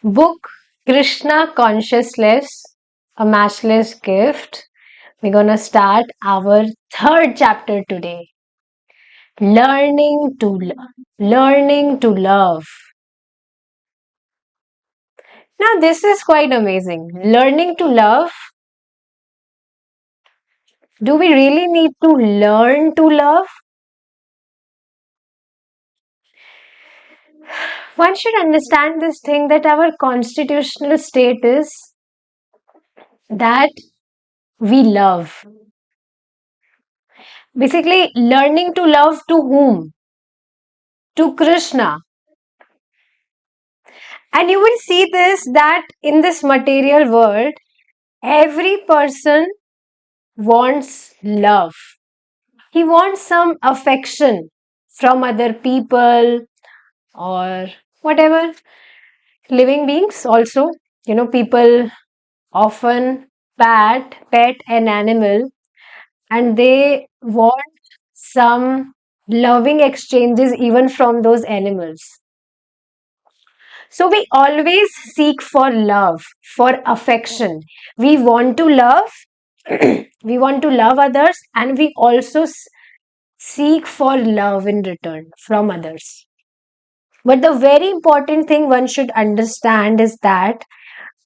Book Krishna Consciousness, a Matchless Gift. We're gonna start our third chapter today. Learning to love. Now this is quite amazing. Learning to love. Do we really need to learn to love? One should understand this thing that our constitutional state is that we love. Basically, learning to love to whom? To Krishna. And you will see this that in this material world, every person wants love. He wants some affection from other people or whatever living beings also. People often pet an animal and they want some loving exchanges even from those animals. So we always seek for love, for affection. We want to love, we want to love others, and we also seek for love in return from others. But the very important thing one should understand is that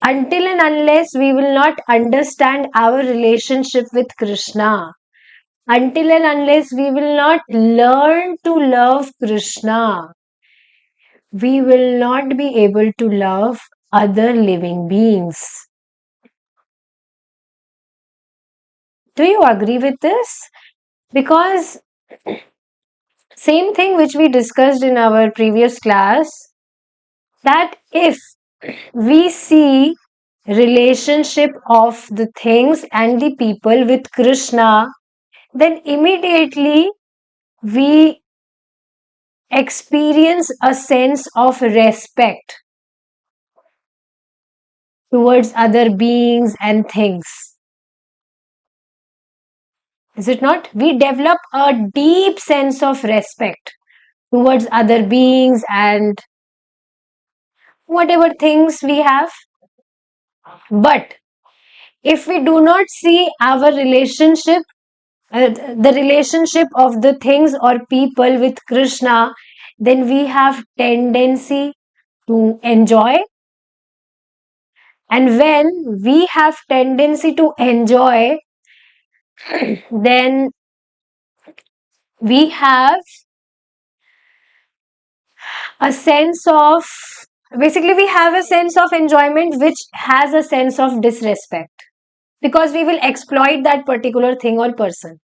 until and unless we will not understand our relationship with Krishna, until and unless we will not learn to love Krishna, we will not be able to love other living beings. Do you agree with this? Because same thing which we discussed in our previous class, that if we see relationship of the things and the people with Krishna, then immediately we experience a sense of respect towards other beings and things. Is it not? We develop a deep sense of respect towards other beings and whatever things we have. But if we do not see our relationship, the relationship of the things or people with Krishna, then we have tendency to enjoy. And when we have tendency to enjoy, then we have a sense of, basically we have a sense of enjoyment which has a sense of disrespect, because we will exploit that particular thing or person.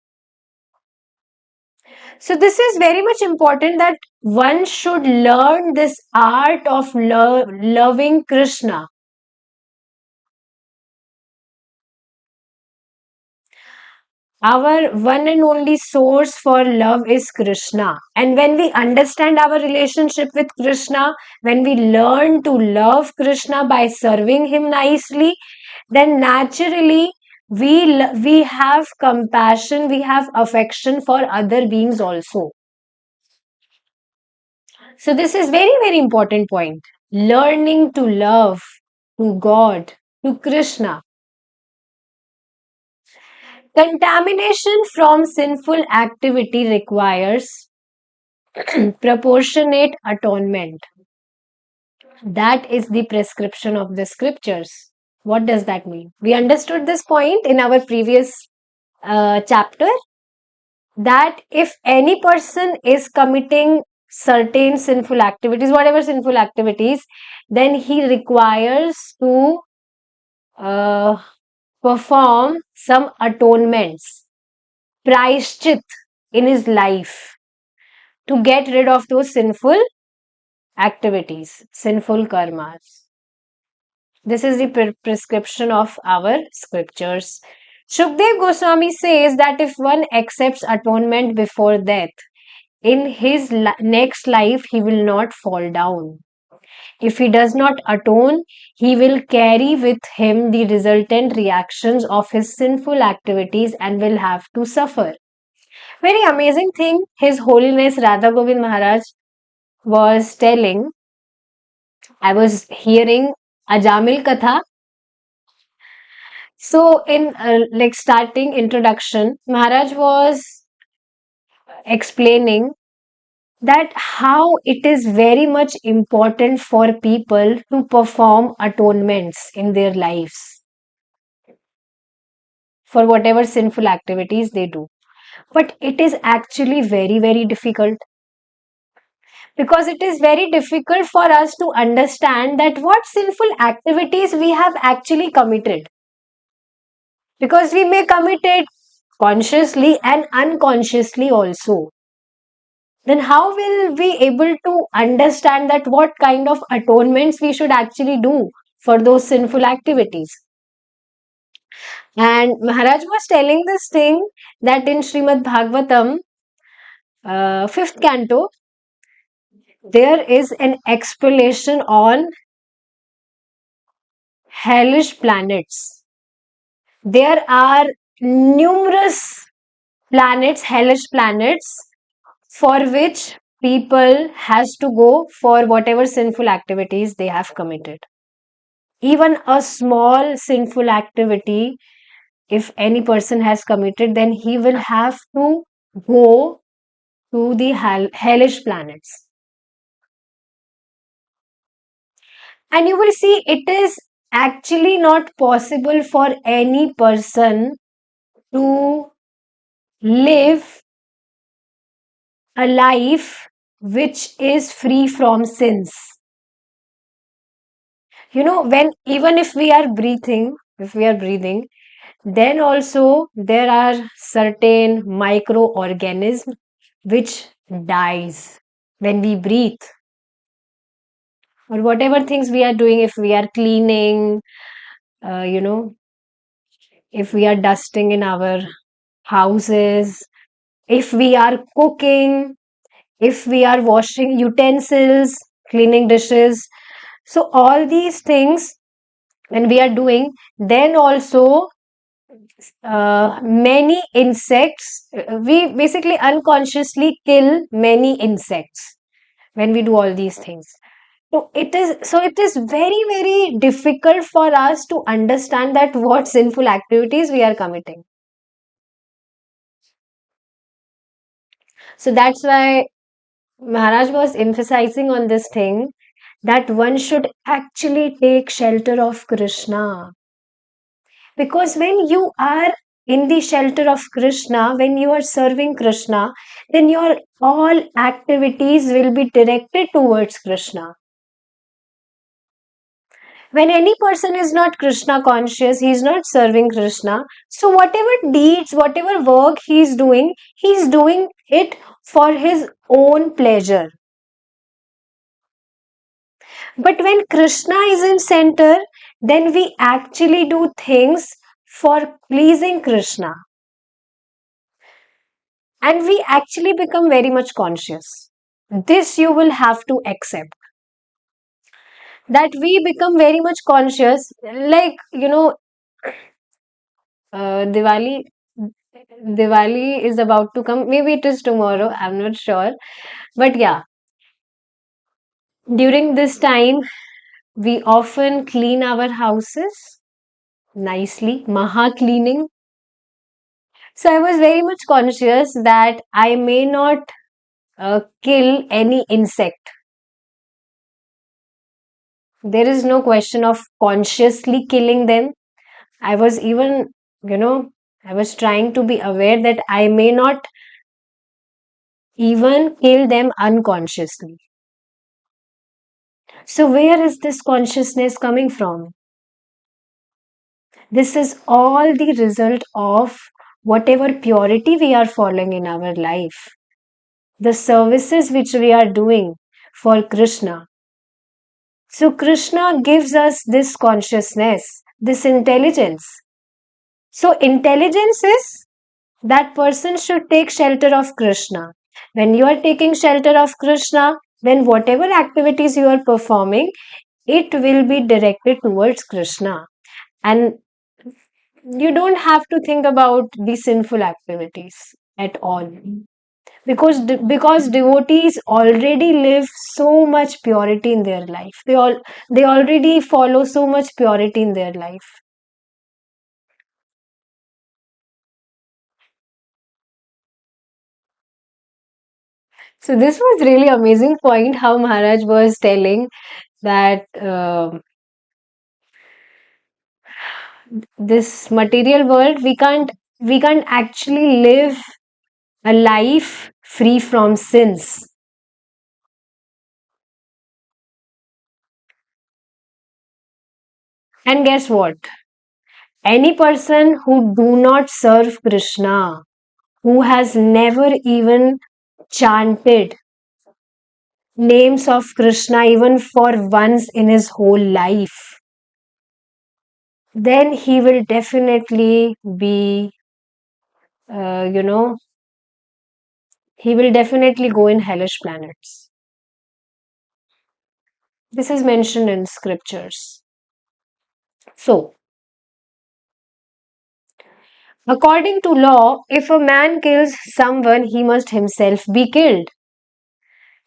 So this is very much important that one should learn this art of loving Krishna. Our one and only source for love is Krishna. And when we understand our relationship with Krishna, when we learn to love Krishna by serving him nicely, then naturally we have compassion, we have affection for other beings also. So this is very, very important point. Learning to love to God, to Krishna. Contamination from sinful activity requires proportionate atonement. That is the prescription of the scriptures. What does that mean? We understood this point in our previous chapter, that if any person is committing certain sinful activities, whatever sinful activities, then he requires to uh, perform some atonements, prayashchit in his life to get rid of those sinful activities, sinful karmas. This is the prescription of our scriptures. Shukdev Goswami says that if one accepts atonement before death, in his next life he will not fall down. If he does not atone, he will carry with him the resultant reactions of his sinful activities and will have to suffer. Very amazing thing His Holiness Radha Govind Maharaj was telling, I was hearing a Jamil Katha. So, in like starting introduction, Maharaj was explaining that how it is very much important for people to perform atonements in their lives for whatever sinful activities they do. But it is actually very, very difficult, because it is very difficult for us to understand that what sinful activities we have actually committed, because we may commit it consciously and unconsciously also. Then how will we able to understand that what kind of atonements we should actually do for those sinful activities? And Maharaj was telling this thing that in 𝗃𝗵𝗵𝗵𝗺, fifth canto, there is an explanation on hellish planets. There are numerous planets, hellish planets, for which people has to go for whatever sinful activities they have committed. Even a small sinful activity, if any person has committed, then he will have to go to the hellish planets. And you will see it is actually not possible for any person to live a life which is free from sins. You know, when even if we are breathing, then also there are certain microorganisms which dies when we breathe, or whatever things we are doing. If we are cleaning, you know, if we are dusting in our houses, if we are cooking, if we are washing utensils, cleaning dishes, so all these things when we are doing, then also many insects, we basically unconsciously kill many insects when we do all these things. So it is very, very difficult for us to understand that what sinful activities we are committing. So that's why Maharaj was emphasizing on this thing, that one should actually take shelter of Krishna. Because when you are in the shelter of Krishna, when you are serving Krishna, then your all activities will be directed towards Krishna. When any person is not Krishna conscious, he is not serving Krishna. So whatever deeds, whatever work he is doing it for his own pleasure. But when Krishna is in center, then we actually do things for pleasing Krishna. And we actually become very much conscious. This you will have to accept. That we become very much conscious, like, Diwali. Diwali is about to come. Maybe it is tomorrow. I'm not sure. But yeah, during this time, we often clean our houses nicely, maha cleaning. So I was very much conscious that I may not kill any insect. There is no question of consciously killing them. I was even, you know, I was trying to be aware that I may not even kill them unconsciously. So, where is this consciousness coming from? This is all the result of whatever purity we are following in our life, the services which we are doing for Krishna. So, Krishna gives us this consciousness, this intelligence. So, intelligence is that person should take shelter of Krishna. When you are taking shelter of Krishna, then whatever activities you are performing, it will be directed towards Krishna. And you don't have to think about the sinful activities at all. Because devotees already live so much purity in their life. They already follow so much purity in their life. So this was really amazing point how Maharaj was telling that this material world, we can't actually live a life free from sins. And guess what? Any person who do not serve Krishna, who has never even chanted names of Krishna even for once in his whole life, then he will definitely be, uh, you know, he will definitely go in hellish planets. This is mentioned in scriptures. So, according to law, if a man kills someone, he must himself be killed.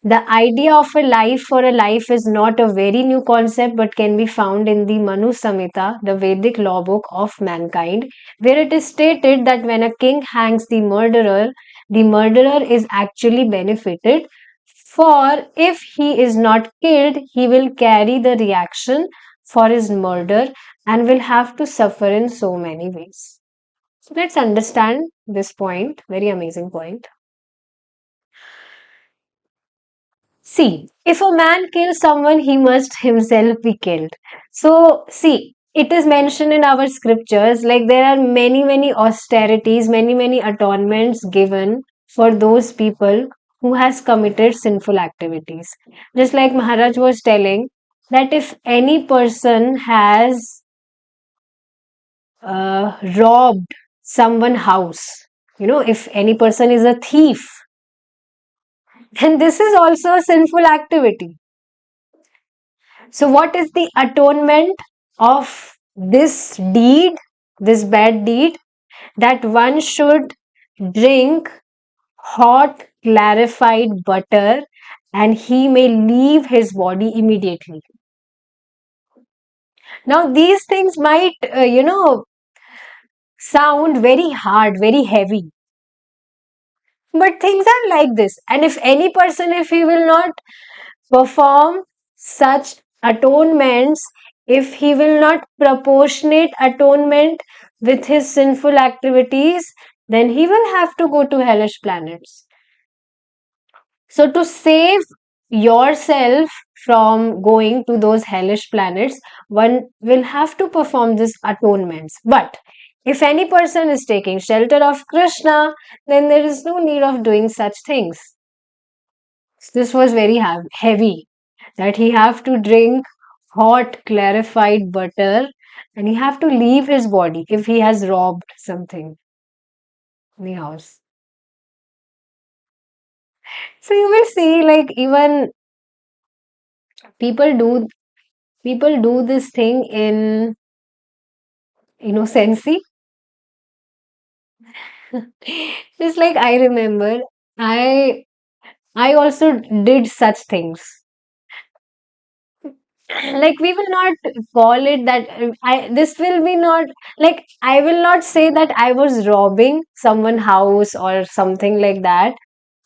The idea of a life for a life is not a very new concept but can be found in the Manu Samhita, the Vedic law book of mankind, where it is stated that when a king hangs the murderer is actually benefited. For if he is not killed, he will carry the reaction for his murder and will have to suffer in so many ways. So let's understand this point, very amazing point. See, if a man kills someone, he must himself be killed. So, see, it is mentioned in our scriptures like there are many, many austerities, many, many atonements given for those people who has committed sinful activities. Just like Maharaj was telling that if any person has robbed someone house, if any person is a thief, then this is also a sinful activity. So, what is the atonement of this deed, this bad deed? That one should drink hot, clarified butter and he may leave his body immediately. Now, these things might, sound very hard, very heavy, but things are like this. And if any person, if he will not perform such atonements, if he will not proportionate atonement with his sinful activities, then he will have to go to hellish planets. So, to save yourself from going to those hellish planets, one will have to perform these atonements. But if any person is taking shelter of Krishna, then there is no need of doing such things. This was very heavy, that he have to drink hot clarified butter and he have to leave his body if he has robbed something in the house. So you will see like even people do people do this thing in innocency. Just like I remember, I I also did such things. Like we will not call it that I this will be not like I will not say that I was robbing someone house or something like that.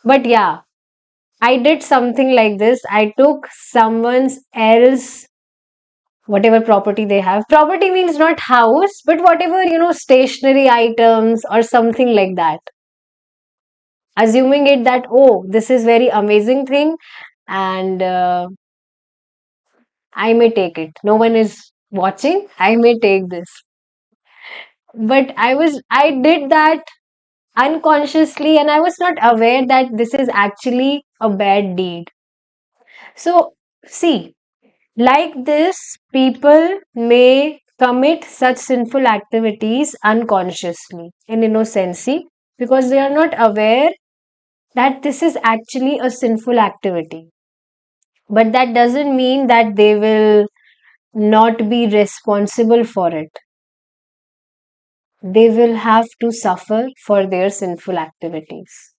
But yeah, I did something like this. I took someone's else whatever property they have. Property means not house, but whatever stationary items or something like that. Assuming it that oh, this is very amazing thing, and I may take it. No one is watching. I may take this. But I did that unconsciously and I was not aware that this is actually a bad deed. So, see, like this, people may commit such sinful activities unconsciously in innocency because they are not aware that this is actually a sinful activity. But that doesn't mean that they will not be responsible for it. They will have to suffer for their sinful activities.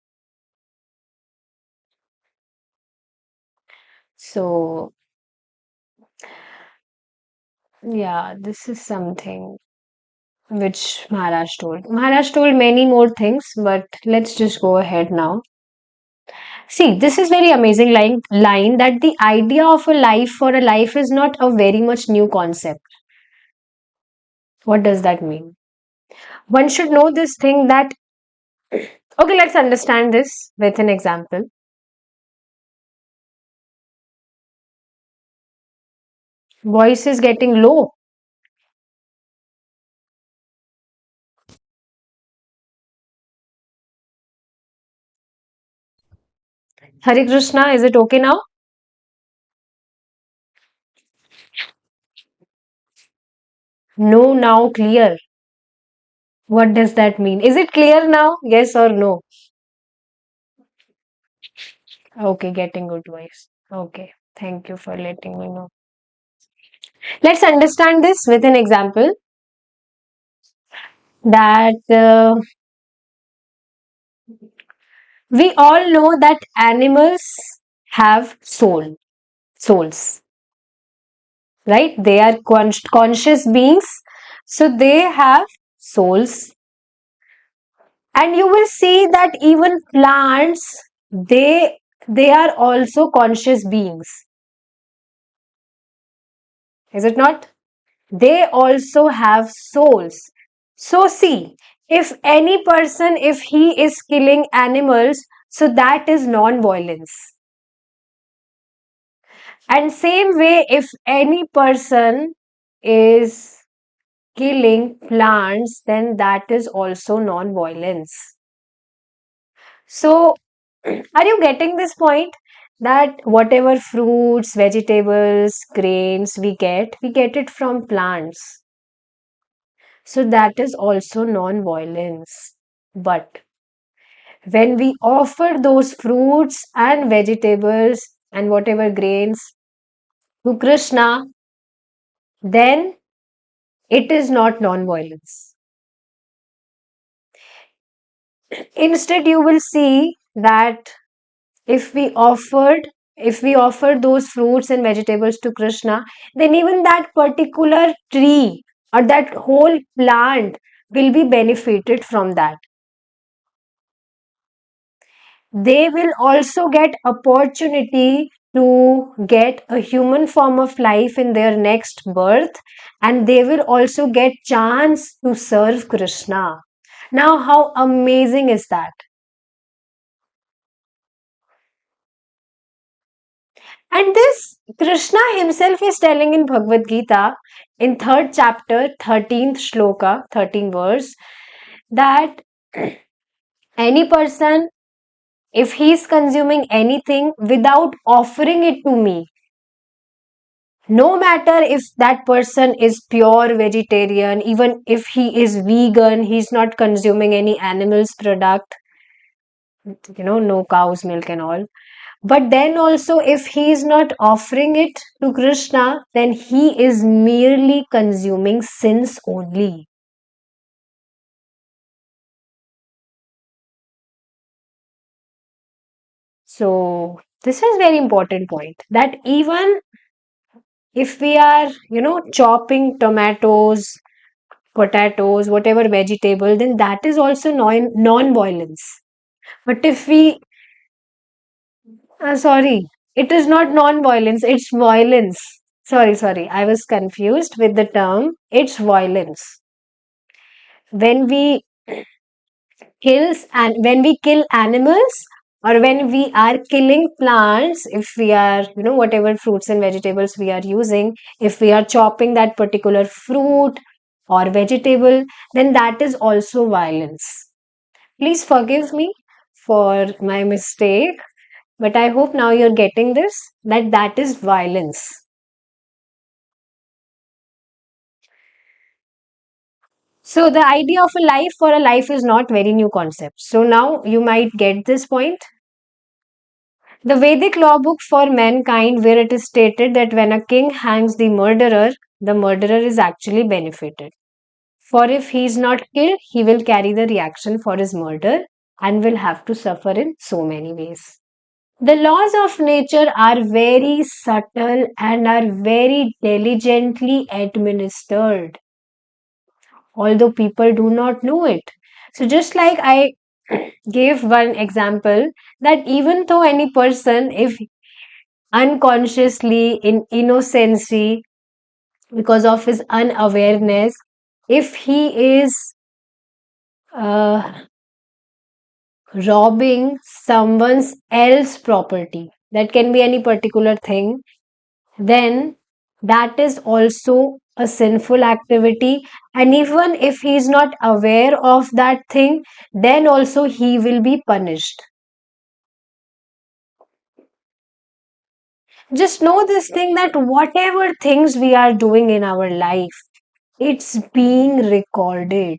So, yeah, this is something which Maharaj told. Maharaj told many more things, but let's just go ahead now. See, this is very amazing line that the idea of a life for a life is not a very much new concept. What does that mean? One should know this thing that, okay, let's understand this with an example. Voice is getting low. Hare Krishna, is it okay now? No, now clear. What does that mean? Is it clear now? Yes or no? Okay, getting good voice. Okay, thank you for letting me know. Let's understand this with an example that we all know that animals have souls, right? They are conscious beings, so they have souls. And you will see that even plants, they are also conscious beings, is it not? They also have souls. So see, if any person, if he is killing animals, so that is non-violence. And same way, if any person is killing plants, then that is also non-violence. So, are you getting this point? That whatever fruits, vegetables, grains we get it from plants. So that is also non-violence. But when we offer those fruits and vegetables and whatever grains to Krishna, then it is not non-violence. Instead, you will see that if we offered if we offer those fruits and vegetables to Krishna, then even that particular tree or that whole plant will be benefited from that. They will also get opportunity to get a human form of life in their next birth, and they will also get chance to serve Krishna. Now how amazing is that? And this Krishna himself is telling in Bhagavad Gita in third chapter, 13th shloka, 13 verse, that any person, if he is consuming anything without offering it to me, no matter if that person is pure vegetarian, even if he is vegan, he's not consuming any animals product, no cow's milk and all. But then also, if he is not offering it to Krishna, then he is merely consuming sins only. So, this is very important point that even if we are, chopping tomatoes, potatoes, whatever vegetable, then that is also non-violence. But if we, sorry, it is not non-violence, it's violence. Sorry, I was confused with the term. It's violence. When we when we kill animals or when we are killing plants, if we are, whatever fruits and vegetables we are using, if we are chopping that particular fruit or vegetable, then that is also violence. Please forgive me for my mistake, but I hope now you're getting this, that that is violence. So the idea of a life for a life is not very new concept. So now you might get this point. The Vedic law book for mankind, where it is stated that when a king hangs the murderer is actually benefited. For if he is not killed, he will carry the reaction for his murder and will have to suffer in so many ways. The laws of nature are very subtle and are very diligently administered, although people do not know it. So, just like I gave one example, that even though any person, if unconsciously, in innocency, because of his unawareness, if he is uh, robbing someone's else property, that can be any particular thing, then that is also a sinful activity. And even if he is not aware of that thing, then also he will be punished. Just know this thing, that whatever things we are doing in our life, it's being recorded.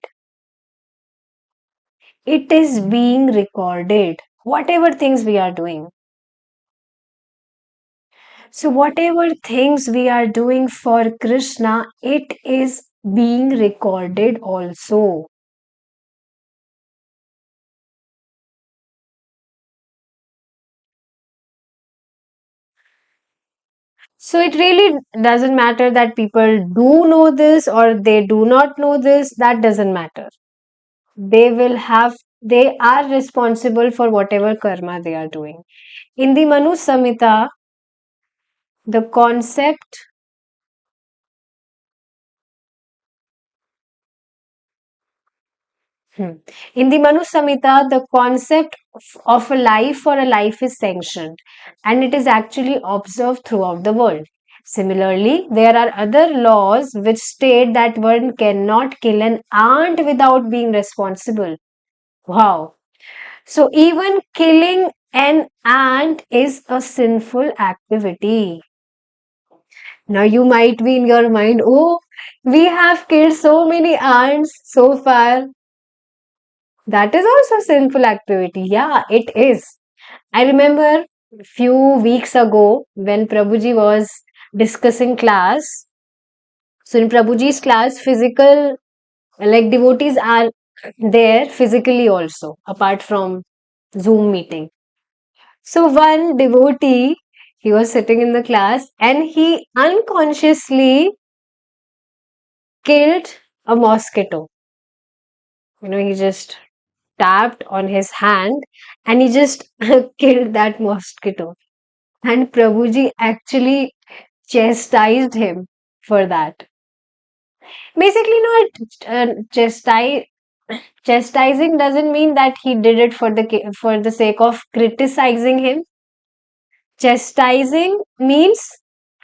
It is being recorded. Whatever things we are doing. So, whatever things we are doing for Krishna, it is being recorded also. So, it really doesn't matter that people do know this or they do not know this, that doesn't matter. They will have, they are responsible for whatever karma they are doing. In the Manu Samhita, the concept Hmm. In the Manu Samhita, the concept of a life for a life is sanctioned, and it is actually observed throughout the world. Similarly, there are other laws which state that one cannot kill an ant without being responsible. Wow. So, even killing an ant is a sinful activity. Now, you might be in your mind, oh, we have killed so many ants so far. That is also sinful activity. Yeah, it is. I remember a few weeks ago when Prabhuji was discussing class. So in Prabhuji's class, physical, like devotees are there physically also, apart from Zoom meeting. So one devotee, he was sitting in the class and he unconsciously killed a mosquito. He just tapped on his hand and he just killed that mosquito. And Prabhuji actually chastised him for that. Basically, not chastising doesn't mean that he did it for the sake of criticizing him. Chastising means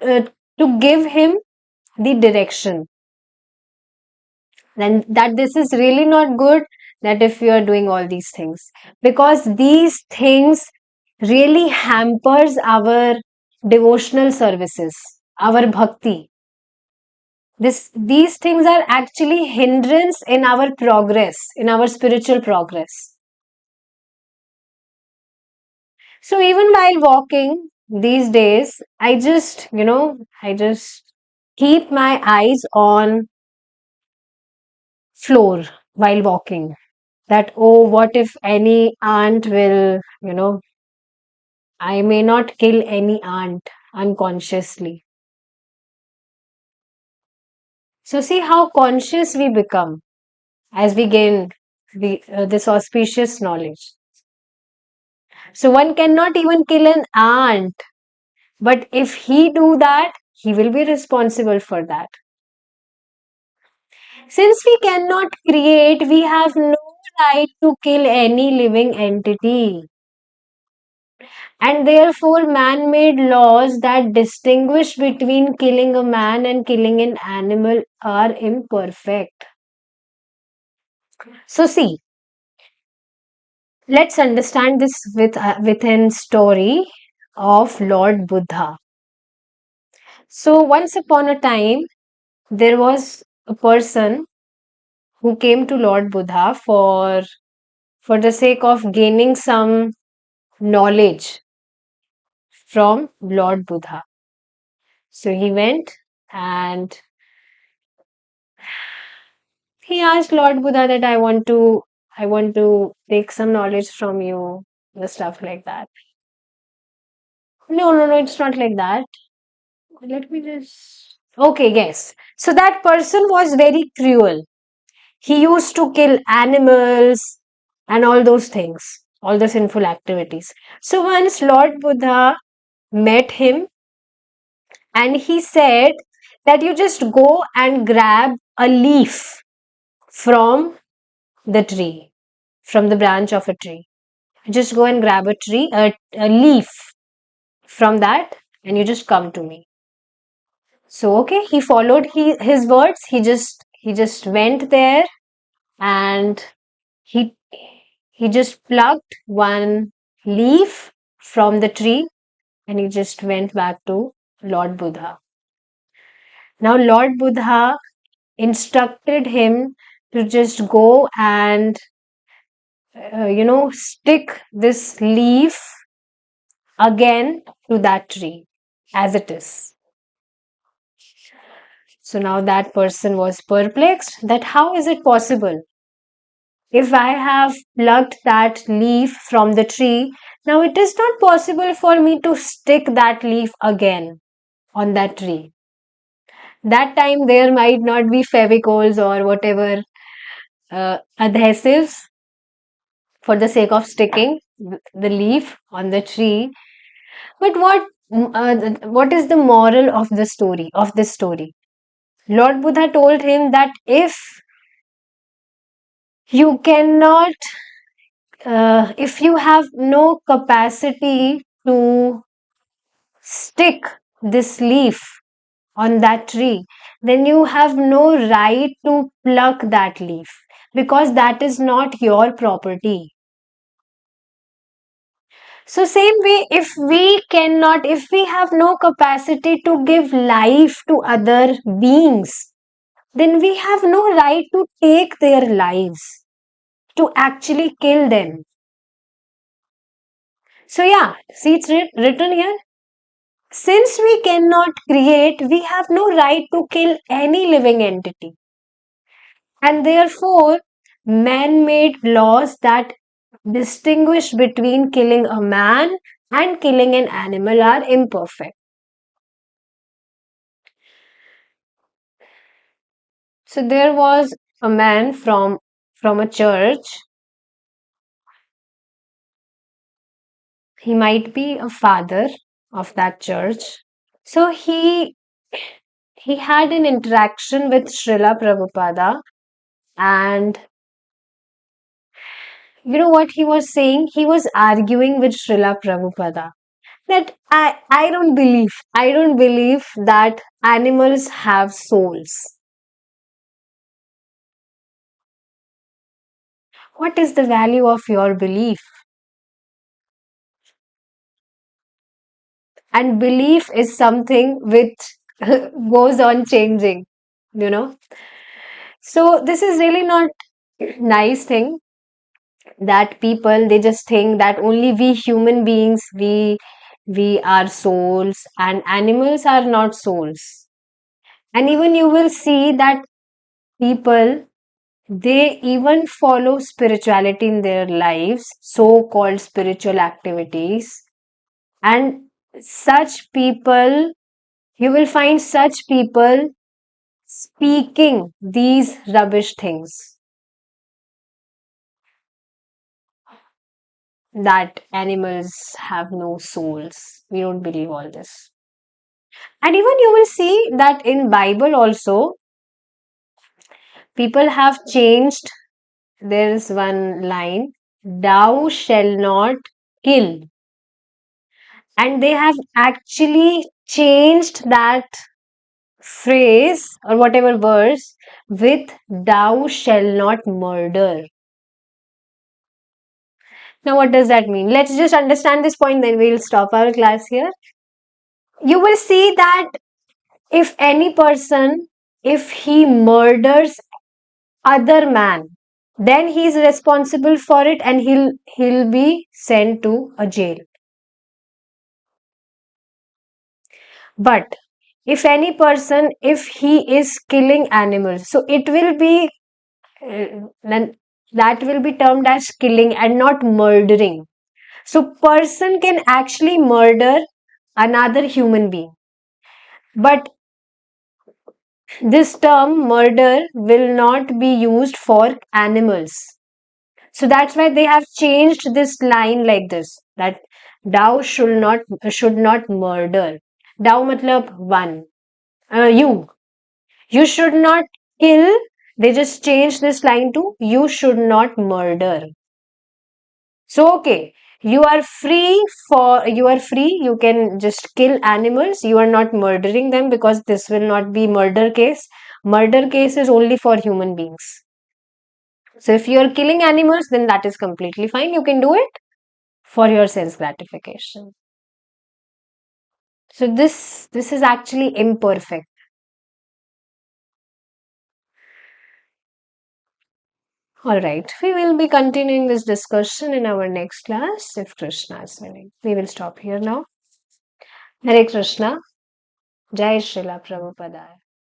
uh, to give him the direction, and that this is really not good, that if you are doing all these things, because these things really hampers our devotional services, our bhakti. These things are actually hindrance in our progress, in our spiritual progress. So even while walking these days, I just keep my eyes on floor while walking, that, oh, what if any ant will, I may not kill any ant unconsciously. So see how conscious we become as we gain this auspicious knowledge. So one cannot even kill an ant, but if he do that, he will be responsible for that. Since we cannot create, we have no right to kill any living entity. And therefore, man made laws that distinguish between killing a man and killing an animal are imperfect. So, see, let's understand this within story of Lord Buddha. So, once upon a time, there was a person who came to Lord Buddha for the sake of gaining some knowledge from Lord Buddha. So he went and he asked Lord Buddha that I want to take some knowledge from you, the stuff like that. No, it's not like that. Let me just. Okay, yes. So that person was very cruel. He used to kill animals and all those things, all the sinful activities. So once Lord Buddha met him and he said that you just go and grab a leaf from the tree, from the branch of a tree. Just go and grab a leaf from that, and you just come to me. So okay, he followed his words. He just went there, and he he just plucked one leaf from the tree, and he just went back to Lord Buddha. Now Lord Buddha instructed him to just go and stick this leaf again to that tree as it is. So now that person was perplexed that how is it possible? If I have plucked that leaf from the tree, now it is not possible for me to stick that leaf again on that tree. That time there might not be fevicols or whatever adhesives for the sake of sticking the leaf on the tree. But what is the moral of the story of this story? Lord Buddha told him that you cannot, if you have no capacity to stick this leaf on that tree, then you have no right to pluck that leaf because that is not your property. So, same way, if we have no capacity to give life to other beings, then we have no right to take their lives, to actually kill them. So, yeah, see, it's written here. Since we cannot create, we have no right to kill any living entity. And therefore, man made laws that distinguish between killing a man and killing an animal are imperfect. So there was a man from a church. He might be a father of that church. So he had an interaction with Srila Prabhupada, and you know what he was saying? He was arguing with Srila Prabhupada that I don't believe that animals have souls. What is the value of your belief? And belief is something which goes on changing, you know. So this is really not nice thing that people they just think that only we human beings we are souls and animals are not souls. And even you will see that people they even follow spirituality in their lives, so called spiritual activities, and such people you will find such people speaking these rubbish things that animals have no souls. We don't believe all this. And even you will see that in Bible also people have changed. There is one line, thou shall not kill. And they have actually changed that phrase or whatever verse with thou shall not murder. Now, what does that mean? Let's just understand this point, then we'll stop our class here. You will see that if any person, if he murders other man, then he is responsible for it and he'll be sent to a jail. But if any person, if he is killing animals, so it will be then that will be termed as killing and not murdering. So person can actually murder another human being. But this term murder will not be used for animals. So that's why they have changed this line like this, that thou should not murder. Thou matlab one. You should not kill. They just changed this line to you should not murder. So okay, you are free, you can just kill animals, you are not murdering them because this will not be murder case. Murder case is only for human beings. So if you are killing animals, then that is completely fine. You can do it for your sense gratification. So this is actually imperfect. All right, we will be continuing this discussion in our next class if Krishna is willing. We will stop here now. Hare Krishna. Jai Srila Prabhupada.